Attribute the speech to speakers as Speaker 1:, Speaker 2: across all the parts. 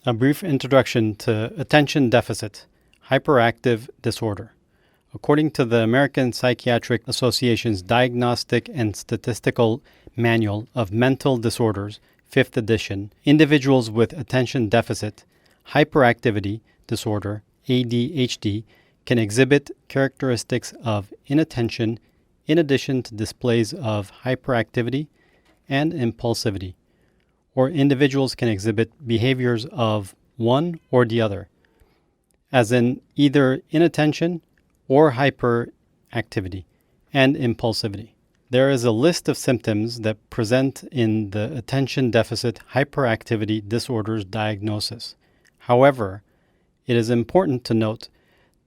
Speaker 1: A brief introduction to attention deficit hyperactive disorder. According to the American Psychiatric Association's Diagnostic and Statistical Manual of Mental Disorders, 5th edition, individuals with attention deficit hyperactivity disorder, ADHD, can exhibit characteristics of inattention in addition to displays of hyperactivity and impulsivity, or individuals can exhibit behaviors of one or the other, as in either inattention or hyperactivity and impulsivity. There is a list of symptoms that present in the attention deficit hyperactivity disorders diagnosis. However, it is important to note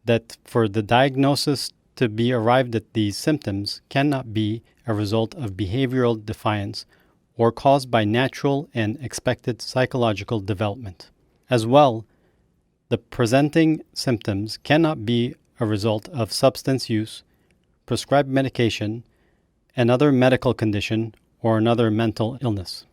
Speaker 1: that for the diagnosis to be arrived at, these symptoms cannot be a result of behavioral defiance or caused by natural and expected psychological development. As well, the presenting symptoms cannot be a result of substance use, prescribed medication, another medical condition, or another mental illness.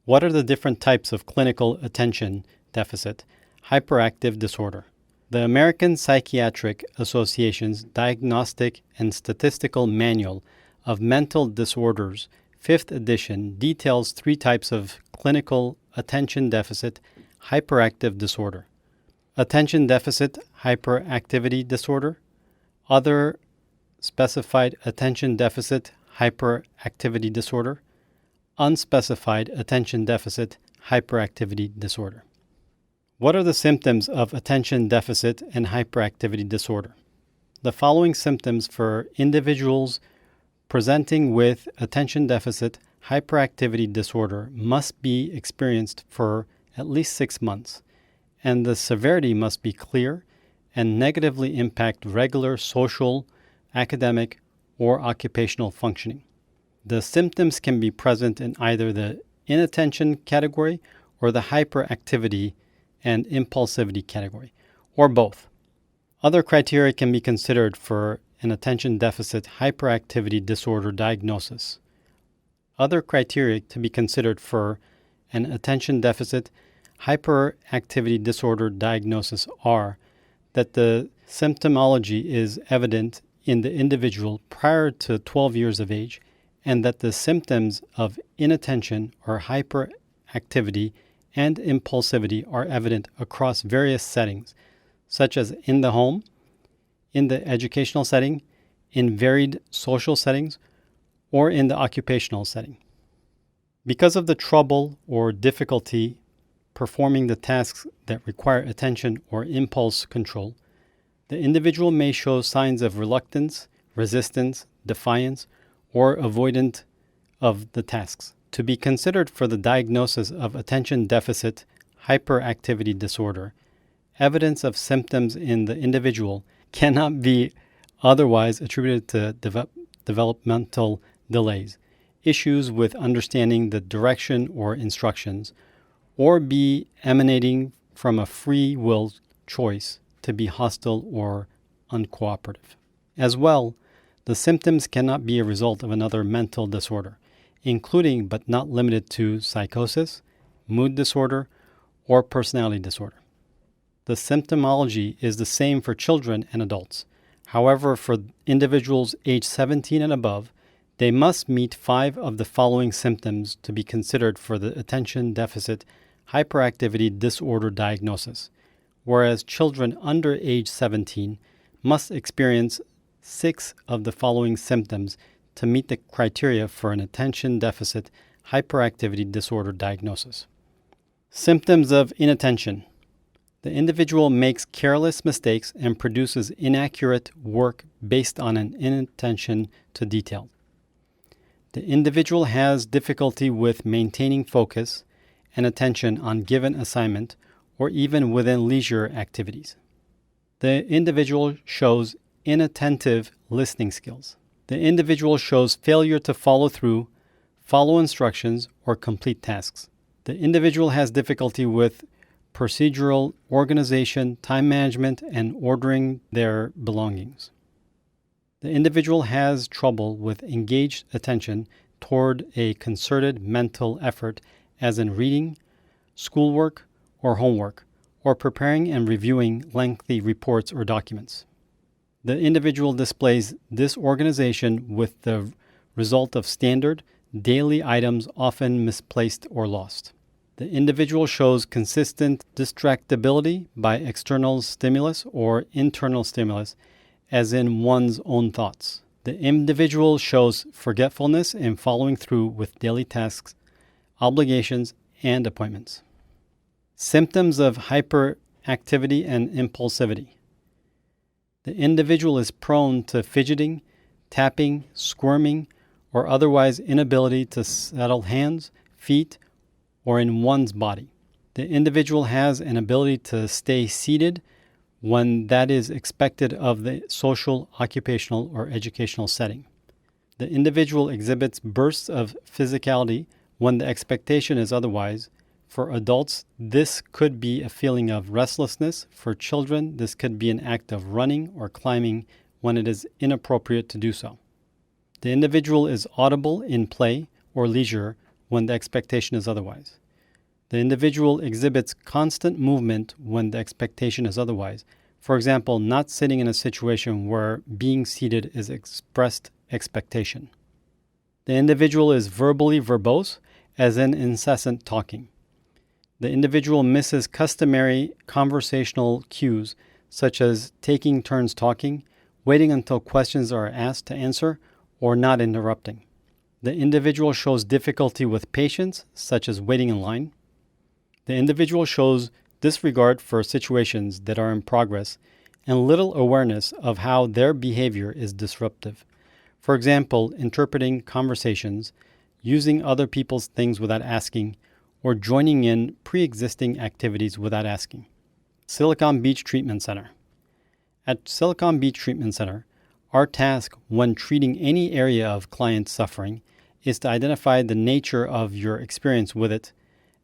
Speaker 1: What are the different types of clinical attention deficit hyperactive disorder? The American Psychiatric Association's Diagnostic and Statistical Manual of Mental Disorders, 5th edition, details 3 types of clinical attention deficit hyperactive disorder: attention deficit hyperactivity disorder, other specified attention deficit hyperactivity disorder, unspecified attention deficit hyperactivity disorder. What are the symptoms of attention deficit and hyperactivity disorder? The following symptoms for individuals presenting with attention deficit hyperactivity disorder must be experienced for at least 6 months, and the severity must be clear and negatively impact regular social, academic, or occupational functioning. The symptoms can be present in either the inattention category or the hyperactivity and impulsivity category, or both. Other criteria can be considered for an attention deficit hyperactivity disorder diagnosis. Other criteria to be considered for an attention deficit hyperactivity disorder diagnosis are that the symptomology is evident in the individual prior to 12 years of age, and that the symptoms of inattention or hyperactivity and impulsivity are evident across various settings, such as in the home, in the educational setting, in varied social settings, or in the occupational setting. Because of the trouble or difficulty performing the tasks that require attention or impulse control, the individual may show signs of reluctance, resistance, defiance, or avoidance of the tasks. To be considered for the diagnosis of attention deficit hyperactivity disorder, evidence of symptoms in the individual cannot be otherwise attributed to developmental delays, issues with understanding the direction or instructions, or be emanating from a free will choice to be hostile or uncooperative. As well, the symptoms cannot be a result of another mental disorder, including but not limited to psychosis, mood disorder, or personality disorder. The symptomology is the same for children and adults. However, for individuals age 17 and above, they must meet 5 of the following symptoms to be considered for the attention deficit hyperactivity disorder diagnosis, whereas children under age 17 must experience 6 of the following symptoms to meet the criteria for an attention deficit hyperactivity disorder diagnosis. Symptoms of inattention. The individual makes careless mistakes and produces inaccurate work based on an inattention to detail. The individual has difficulty with maintaining focus and attention on given assignment or even within leisure activities. The individual shows inattentive listening skills. The individual shows failure to follow through, follow instructions, or complete tasks. The individual has difficulty with procedural organization, time management, and ordering their belongings. The individual has trouble with engaged attention toward a concerted mental effort, as in reading, schoolwork, or homework, or preparing and reviewing lengthy reports or documents. The individual displays disorganization with the result of standard, daily items often misplaced or lost. The individual shows consistent distractibility by external stimulus or internal stimulus, as in one's own thoughts. The individual shows forgetfulness in following through with daily tasks, obligations, and appointments. Symptoms of hyperactivity and impulsivity. The individual is prone to fidgeting, tapping, squirming, or otherwise inability to settle hands, feet, or in one's body. The individual has an ability to stay seated when that is expected of the social, occupational, or educational setting. The individual exhibits bursts of physicality when the expectation is otherwise. For adults, this could be a feeling of restlessness. For children, this could be an act of running or climbing when it is inappropriate to do so. The individual is audible in play or leisure when the expectation is otherwise. The individual exhibits constant movement when the expectation is otherwise. For example, not sitting in a situation where being seated is expressed expectation. The individual is verbally verbose, as in incessant talking. The individual misses customary conversational cues, such as taking turns talking, waiting until questions are asked to answer, or not interrupting. The individual shows difficulty with patience, such as waiting in line. The individual shows disregard for situations that are in progress and little awareness of how their behavior is disruptive. For example, interpreting conversations, using other people's things without asking, or joining in pre-existing activities without asking. Silicon Beach Treatment Center. At Silicon Beach Treatment Center, our task when treating any area of client suffering is to identify the nature of your experience with it,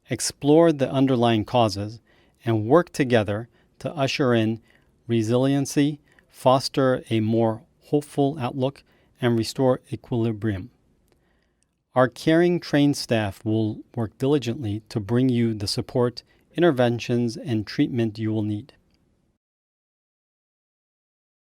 Speaker 1: explore the underlying causes, and work together to usher in resiliency, foster a more hopeful outlook, and restore equilibrium. Our caring trained staff will work diligently to bring you the support, interventions, and treatment you will need.